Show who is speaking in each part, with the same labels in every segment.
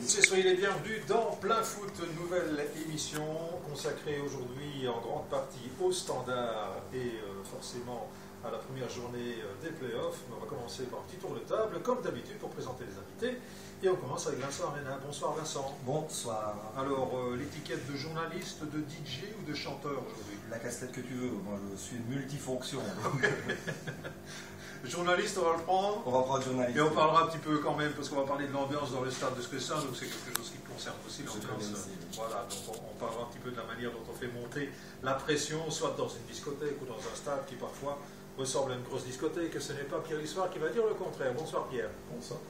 Speaker 1: tous et soyez les bienvenus dans Plein Foot, nouvelle émission consacrée aujourd'hui en grande partie au standard et forcément à la première journée des playoffs. On va commencer par un petit tour de table, comme d'habitude, pour présenter les invités. Et on commence avec Vincent Arena. Bonsoir Vincent.
Speaker 2: Bonsoir.
Speaker 1: Alors, l'étiquette de journaliste, de DJ ou de chanteur aujourd'hui?
Speaker 2: La casquette que tu veux, moi je suis multifonction.
Speaker 1: Journaliste, on va le prendre.
Speaker 2: On va prendre journaliste.
Speaker 1: Et on parlera un petit peu quand même, parce qu'on va parler de l'ambiance dans le stade de Sclessin, donc c'est quelque chose qui concerne aussi l'ambiance. Voilà, donc on parlera un petit peu de la manière dont on fait monter la pression, soit dans une discothèque ou dans un stade qui parfois ressemble à une grosse discothèque, et ce n'est pas Pierre Lissoir qui va dire le contraire. Bonsoir Pierre.
Speaker 3: Bonsoir,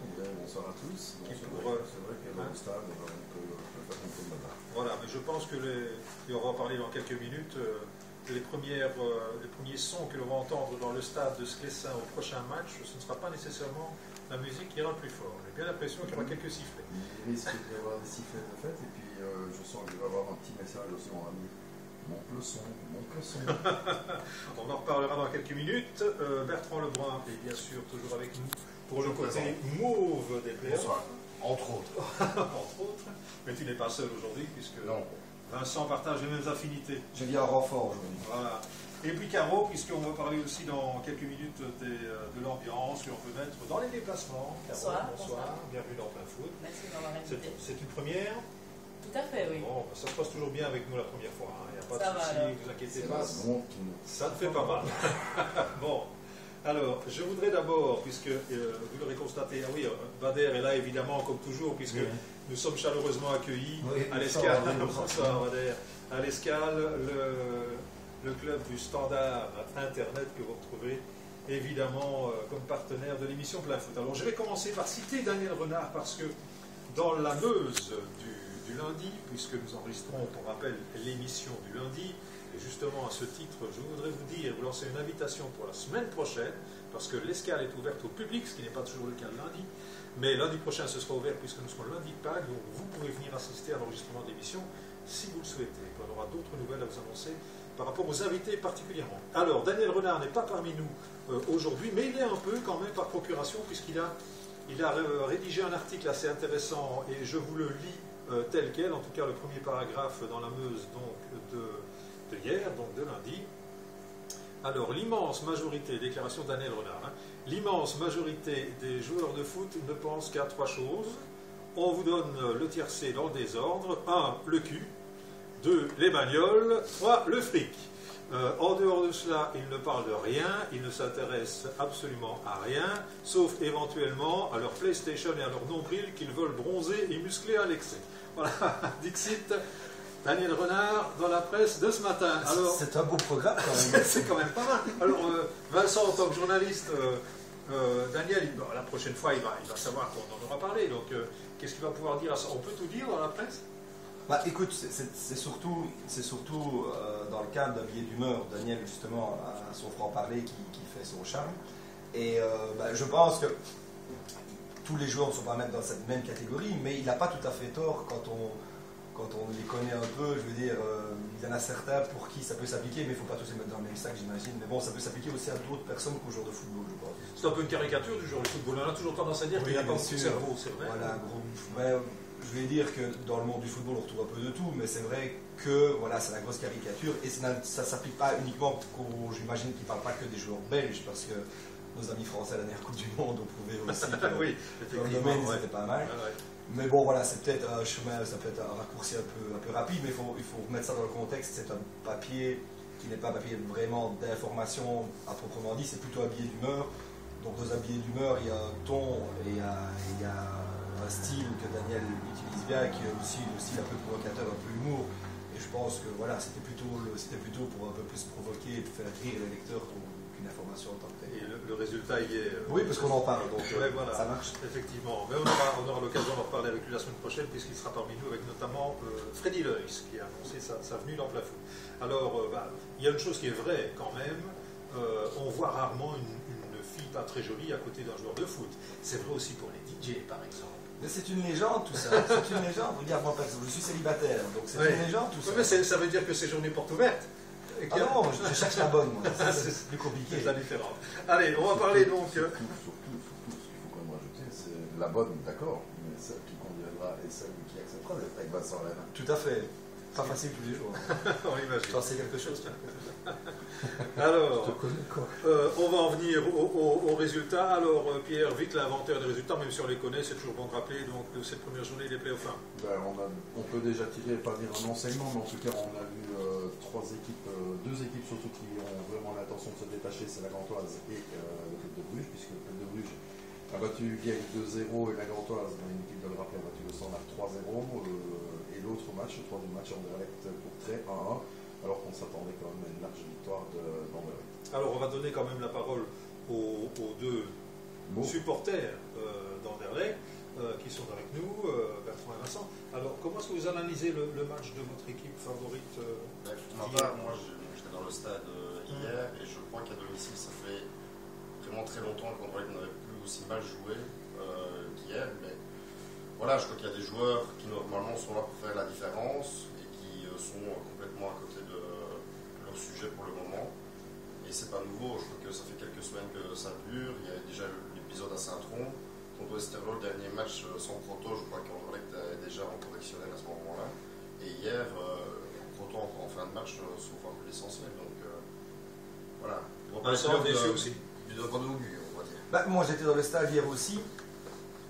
Speaker 3: bonsoir à tous. C'est vrai qu'il y a dans le stade, on peut faire un peu de bazar.
Speaker 1: Voilà, mais je pense que et on va en parler dans quelques minutes, les premiers sons que l'on va entendre dans le stade de Sclessin au prochain match, ce ne sera pas nécessairement la musique qui ira le plus fort. J'ai bien l'impression qu'il y aura quelques sifflets.
Speaker 3: Il risque d'y avoir des sifflets de fait, et puis je sens que je vais avoir un petit message aussi, on va dire. Monte le son, monte le son.
Speaker 1: On en reparlera dans quelques minutes. Bertrand Lebrun est bien sûr toujours avec nous pour le côté mauve des playoffs.
Speaker 3: Bonsoir. Entre autres.
Speaker 1: Entre autres. Mais tu n'es pas seul aujourd'hui, puisque
Speaker 3: non.
Speaker 1: Vincent partage les mêmes affinités.
Speaker 2: Je viens en renfort aujourd'hui.
Speaker 1: Voilà. Et puis Caro, puisqu'on va parler aussi dans quelques minutes de l'ambiance, et on peut mettre dans les déplacements. Caro, bonsoir. Bienvenue dans Plein Foot.
Speaker 4: Merci de m'avoir invité.
Speaker 1: C'est une première?
Speaker 4: Tout à fait, oui.
Speaker 1: Bon, ça se passe toujours bien avec nous la première fois. Il n'y a pas de souci, ne vous inquiétez pas. Ça ne fait pas mal. Bon. Alors, je voudrais d'abord, puisque vous l'aurez constaté, ah oui, Bader est là évidemment, comme toujours, puisque nous sommes chaleureusement accueillis à l'Escale. Bonsoir Bader. À l'Escale, le club du Standard Internet que vous retrouvez évidemment comme partenaire de l'émission Plein Foot. Alors, je vais commencer par citer Daniel Renard, parce que dans la Meuse du lundi, puisque nous enregistrons, pour rappel, l'émission du lundi, et justement, à ce titre, je voudrais vous lancer une invitation pour la semaine prochaine, parce que l'Escale est ouverte au public, ce qui n'est pas toujours le cas le lundi, mais lundi prochain, ce sera ouvert puisque nous serons le lundi de Pâques, donc vous pouvez venir assister à l'enregistrement de l'émission si vous le souhaitez. On aura d'autres nouvelles à vous annoncer par rapport aux invités particulièrement. Alors, Daniel Renard n'est pas parmi nous aujourd'hui, mais il est un peu quand même par procuration, puisqu'il a rédigé un article assez intéressant, et je vous le lis tel quel, en tout cas le premier paragraphe dans la Meuse donc, de hier, donc de lundi. Alors, l'immense majorité, déclaration de Daniel Renard, l'immense majorité des joueurs de foot ne pensent qu'à trois choses. On vous donne le tiercé dans le désordre. 1, le cul. 2, les bagnoles. 3, le fric. En dehors de cela, ils ne parlent de rien, ils ne s'intéressent absolument à rien, sauf éventuellement à leur PlayStation et à leur nombril qu'ils veulent bronzer et muscler à l'excès. Voilà, Dixit. Daniel Renard dans la presse de ce matin.
Speaker 2: C'est un beau programme quand même.
Speaker 1: C'est quand même pas mal. Alors Vincent, en tant que journaliste, Daniel, la prochaine fois, il va savoir qu'on en aura parlé. Donc qu'est-ce qu'il va pouvoir dire à ça? On peut tout dire dans la presse?
Speaker 2: Bah écoute, c'est surtout dans le cadre d'un billet d'humeur. Daniel justement a son franc-parler qui fait son charme. Et je pense que tous les joueurs ne sont pas mettre dans cette même catégorie, mais il n'a pas tout à fait tort quand on les connaît un peu. Je veux dire, il y en a certains pour qui ça peut s'appliquer, mais il ne faut pas tous les mettre dans le même sac, j'imagine. Mais bon, ça peut s'appliquer aussi à d'autres personnes qu'aux joueurs de football, je pense.
Speaker 1: C'est un peu une caricature du joueur de football. On a toujours tendance à dire qu'il n'a pas beaucoup de cerveau, c'est vrai.
Speaker 2: Voilà, je vais dire que dans le monde du football, on retrouve un peu de tout, mais c'est vrai que voilà, c'est la grosse caricature. Et ça ne s'applique pas uniquement j'imagine qu'il ne parle pas que des joueurs belges, parce que nos amis français à la dernière Coupe du Monde ont prouvé aussi que
Speaker 1: oui,
Speaker 2: dans le domaine, c'était pas mal.
Speaker 1: Ouais.
Speaker 2: Mais bon, voilà, c'est peut-être un chemin, ça peut être un raccourci un peu rapide, mais il faut remettre ça dans le contexte. C'est un papier qui n'est pas un papier vraiment d'information à proprement dit, c'est plutôt un billet d'humeur. Donc dans un billet d'humeur, il y a un ton et il y a un style que Daniel utilise bien, qui est aussi le style un peu provocateur, un peu humour. Et je pense que voilà, c'était plutôt pour un peu plus provoquer et faire rire les lecteurs qu'une information en tant que telle.
Speaker 1: Et le résultat y est.
Speaker 2: Oui, parce qu'on en parle, donc
Speaker 1: voilà,
Speaker 2: ça marche.
Speaker 1: Effectivement. Mais on aura l'occasion d'en reparler avec lui la semaine prochaine, puisqu'il sera parmi nous avec notamment Freddy Leuys, qui a annoncé sa venue dans Plein Foot. Alors, il y a une chose qui est vraie quand même, on voit rarement une fille pas très jolie à côté d'un joueur de foot. C'est vrai aussi pour les DJ, par exemple.
Speaker 2: Mais c'est une légende tout ça, c'est une légende. Vous dire, moi par exemple, je suis célibataire, donc c'est une légende tout ça.
Speaker 1: Mais ça veut dire que c'est journée porte ouverte.
Speaker 2: Ah non, je cherche la bonne, moi. C'est plus compliqué.
Speaker 1: C'est la différence. Allez, on va parler donc.
Speaker 3: Surtout, ce qu'il faut quand même rajouter, c'est la bonne, d'accord, mais celle qui conviendra et celle qui acceptera d'être avec Vincent Rennes.
Speaker 2: Tout à fait. Pas facile tous les jours.
Speaker 1: On imagine.
Speaker 2: J'en sais quelque chose.
Speaker 1: Alors, on va en venir aux résultats. Alors, Pierre, vite l'inventaire des résultats, même si on les connaît, c'est toujours bon de rappeler. Donc, cette première journée des playoffs 1.
Speaker 3: Ben, on peut déjà tirer, pas dire un enseignement, mais en tout cas, on a vu deux équipes surtout qui ont vraiment l'intention de se détacher, c'est la Gantoise et le club de Bruges, puisque le club de Bruges a battu Vienne 2-0 et la Gantoise, une équipe de le rappeler, a battu le Standard 3-0. Et l'autre match, le troisième match, Anderlecht pour Trey 1-1, alors qu'on s'attendait quand même à une large victoire d'Anderlecht.
Speaker 1: Alors, on va donner quand même la parole aux deux supporters d'Anderlecht qui sont avec nous, Bertrand et Vincent. Alors, comment est-ce que vous analysez le match de votre équipe favorite
Speaker 5: Pour ma part, moi j'étais dans le stade hier et je crois qu'à domicile, ça fait vraiment très longtemps qu'Anderlecht n'avait plus aussi mal joué qu'hier. Mais voilà, je crois qu'il y a des joueurs qui normalement sont là pour faire la différence et qui sont complètement à côté de leur sujet pour le moment. Et c'est pas nouveau, je crois que ça fait quelques semaines que ça dure. Il y a déjà l'épisode à Saint-Tron. Contre Westerlo, le dernier match sans Proto, je crois qu'Anderlecht est déjà en correctionnel à ce moment-là. Et hier, Proto en fin de match sauf un peu l'essentiel. Donc voilà.
Speaker 1: Vincent est déçu aussi.
Speaker 5: Du droit d'augure, on va dire.
Speaker 2: Moi j'étais dans le stade hier aussi.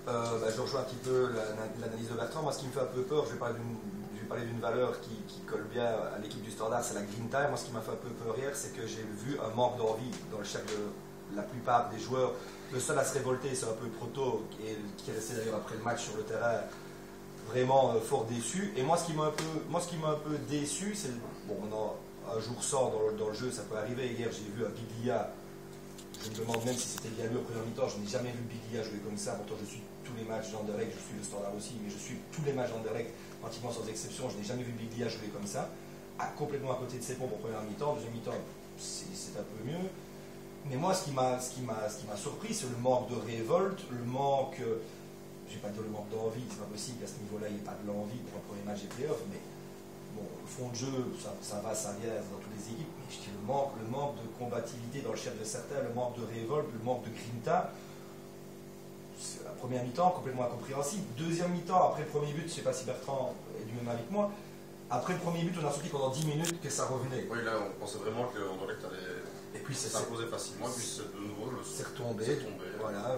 Speaker 2: Je rejoins un petit peu l'analyse de Bertrand. Moi, ce qui me fait un peu peur, je vais parler d'une valeur qui colle bien à l'équipe du Standard, c'est la green time. Moi, ce qui m'a fait un peu peur hier, c'est que j'ai vu un manque d'envie dans le chef de la plupart des joueurs. Le seul à se révolter, c'est un peu Proto, qui est resté d'ailleurs après le match sur le terrain, vraiment fort déçu. Et moi, ce qui m'a un peu déçu, c'est, bon, on a un jour sans dans le jeu, ça peut arriver. Hier, j'ai vu un Biglia. Je me demande même si c'était bien lui au premier mi-temps. Je n'ai jamais vu Biglia jouer comme ça. Pourtant, je suis tous les matchs d'Anderlecht, je suis le Standard aussi, mais je suis tous les matchs d'Anderlecht, pratiquement sans exception. Je n'ai jamais vu Biglia jouer comme ça. Complètement à côté de ses pompes au premier mi-temps. Deuxième mi-temps, c'est un peu mieux. Mais moi, ce qui m'a surpris, c'est le manque de révolte, le manque, je vais pas dire le manque d'envie, c'est pas possible qu'à ce niveau-là, il n'y ait pas de l'envie pour un premier match des playoffs, mais bon, le fond de jeu, ça va, ça vient dans toutes les équipes, mais je dis le manque de combativité dans le chef de certains, le manque de révolte, le manque de grinta. La première mi-temps, complètement incompréhensible. Deuxième mi-temps, après le premier but, je ne sais pas si Bertrand est du même avis que moi, après le premier but, on a senti pendant 10 minutes que ça revenait.
Speaker 5: Oui, là, on pensait vraiment qu'Anderlecht allait s'imposer facilement, puis de nouveau,
Speaker 2: c'est retombé. Voilà,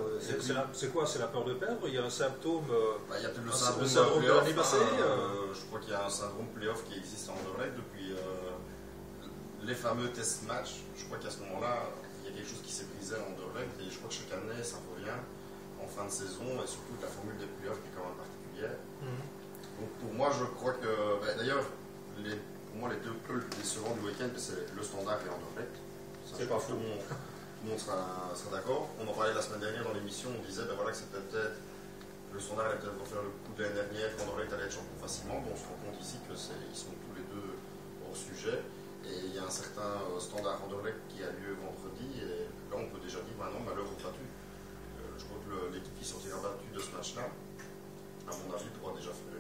Speaker 1: c'est quoi? C'est la peur de perdre? Il y a un symptôme.
Speaker 5: Il y a peut-être le
Speaker 1: syndrome de l'année passée.
Speaker 5: Je crois qu'il y a un syndrome playoff qui existe en Anderlecht depuis les fameux test match. Je crois qu'à ce moment-là, il y a quelque chose qui s'est brisé en Anderlecht et je crois que chaque année, ça revient en fin de saison et surtout la formule des playoffs qui est quand même particulière. Donc pour moi, je crois que. D'ailleurs, pour moi, les deux plus décevants du week-end, c'est le Standard et Anderlecht.
Speaker 1: C'est pas fou.
Speaker 5: Tout le monde sera d'accord. On en parlait la semaine dernière dans l'émission, on disait voilà, que c'était peut-être le Standard allait peut-être refaire le coup de l'année dernière, qu'Anderlecht allait être champion facilement. Bon, on se rend compte ici qu'ils sont tous les deux hors sujet. Et il y a un certain Standard Anderlecht qui a lieu vendredi. Et là, on peut déjà dire maintenant, malheur au battu. Je crois que l'équipe qui sortira battue de ce match-là, à mon avis, pourra déjà faire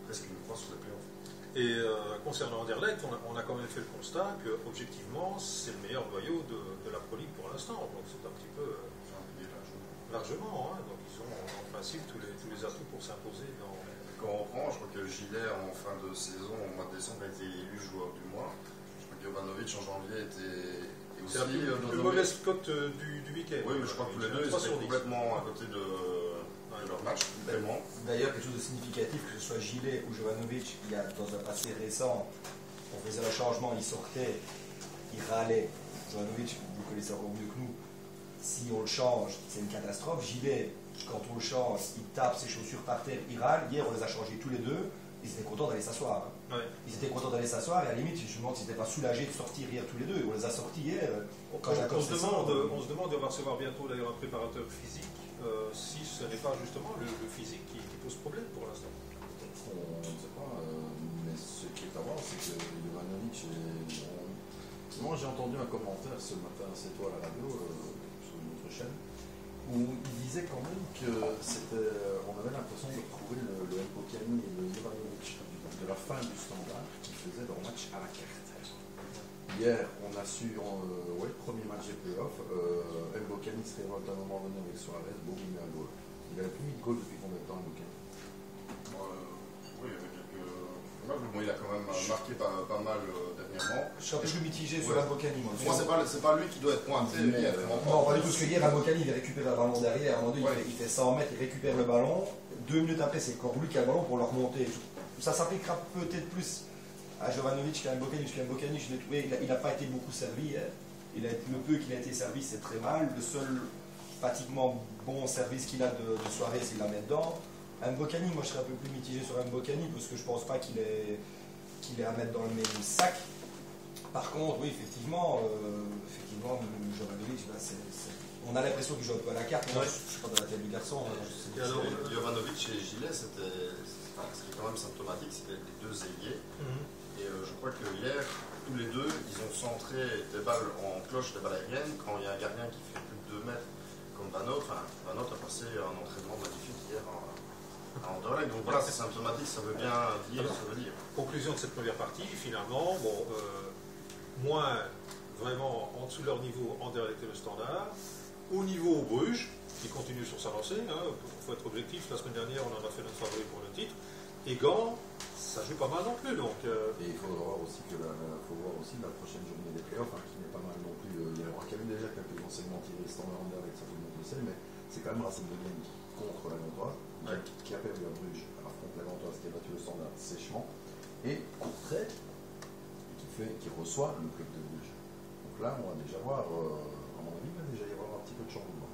Speaker 5: presque une croix sur les playoffs.
Speaker 1: Et concernant Anderlecht, on a quand même fait le constat que, objectivement, c'est le meilleur noyau de la Pro League pour l'instant. Donc c'est un petit peu largement. Hein, donc ils ont en principe tous les atouts pour s'imposer dans.
Speaker 5: Quand on reprend, je crois que Gillet en fin de saison, au mois de décembre, a été élu joueur du mois. Je crois que Jovanovic en janvier était aussi.
Speaker 1: C'est la plus mauvaise cote du week-end.
Speaker 5: Oui, mais je crois que tous les deux ils étaient complètement à côté de leur match, vraiment.
Speaker 2: D'ailleurs, quelque chose de significatif, que ce soit Gillet ou Jovanovic, il y a dans un passé récent, on faisait un changement, il sortait, il râlait. Jovanovic, vous connaissez encore mieux que nous, si on le change, c'est une catastrophe. Gillet, quand on le change, il tape ses chaussures par terre, il râle. Hier, on les a changés tous les deux, ils étaient contents d'aller s'asseoir. Hein.
Speaker 1: Ouais.
Speaker 2: Ils étaient contents d'aller s'asseoir, et à la limite, je me demande s'ils n'étaient pas soulagés de sortir hier tous les deux. On les a sortis hier.
Speaker 1: On se demande, on va recevoir bientôt d'ailleurs un préparateur physique. Si ce n'est pas justement le physique qui pose problème pour l'instant.
Speaker 3: On ne sait pas, mais ce qui est à voir, c'est que Jovanovic Moi, j'ai entendu un commentaire ce matin, c'est toi à la radio, sur une autre chaîne, où il disait quand même que on avait l'impression de retrouver le Mbokani et le Jovanovic de la fin du Standard qui faisaient leur match à la carte. Hier, on a su, premier match des playoffs, Mbokani se révolte à un moment donné avec Suarez, Bourg met un goal. Il avait Nico, depuis combien de temps le bouquin?
Speaker 5: Oui, avec quelques. Bon, il a quand même marqué pas mal dernièrement.
Speaker 2: Je suis un peu plus mitigé sur Mbokani.
Speaker 5: Moi, c'est pas lui qui doit être pointé.
Speaker 2: Non, pas du tout, parce que hier, Mbokani, il récupère le ballon derrière. À un moment donné, il fait 100 mètres, il récupère le ballon. 2 minutes après, c'est Corlu qui a le ballon pour le remonter. Ça s'appliquera peut-être plus à Jovanovic qu'à Mbokani, parce qu'Mbokani, je l'ai trouvé, il n'a pas été beaucoup servi. Le peu qu'il a été servi, c'est très mal. Le seul pratiquement bon service qu'il a de soirée, c'est de la mettre dedans. Mbokani, moi je serais un peu plus mitigé sur Mbokani parce que je pense pas qu'il est à mettre dans le même sac. Par contre, oui, effectivement, Jovanovic, on a l'impression qu'il joue un peu à la carte. Moi, je ne suis pas dans la tête du garçon.
Speaker 5: Jovanovic et Gillet, ce qui est quand même symptomatique, c'était les deux ailiers. Et je crois que hier, tous les deux, ils ont centré des balles en cloche, des balles aériennes. Quand il y a un gardien qui fait plus de 2 mètres, comme Vanot a passé un entraînement magnifique hier à Anderlecht. Donc voilà, c'est symptomatique, ça veut bien dire, ça veut dire.
Speaker 1: Conclusion de cette première partie, finalement, moins vraiment en dessous de leur niveau Anderlecht et le Standard, au niveau Bruges, qui continue sur sa lancée, il faut être objectif, la semaine dernière on en a fait notre favori pour le titre, et Gand, ça joue pas mal non plus. Donc,
Speaker 3: Et il faudra voir aussi la prochaine journée des playoffs, qui n'est pas mal non plus. Il y aura quand même déjà quelques enseignements tirés Standard Anderlecht, ça tout le monde le sait, mais c'est quand même Racing de Vienne contre la Gantoise, qui a perdu à Bruges, affronte la Gantoise qui a battu le Standard sèchement, et Courtrai qui reçoit le club de Bruges. Donc là, on va déjà voir, à mon avis, il va déjà y avoir un petit peu de changement.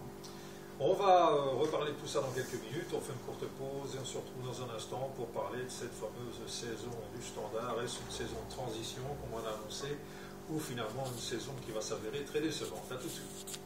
Speaker 1: On va reparler de tout ça dans quelques minutes. On fait une courte pause et on se retrouve dans un instant pour parler de cette fameuse saison du Standard. Est-ce une saison de transition, comme on a annoncé, ou finalement une saison qui va s'avérer très décevante? À tout de suite.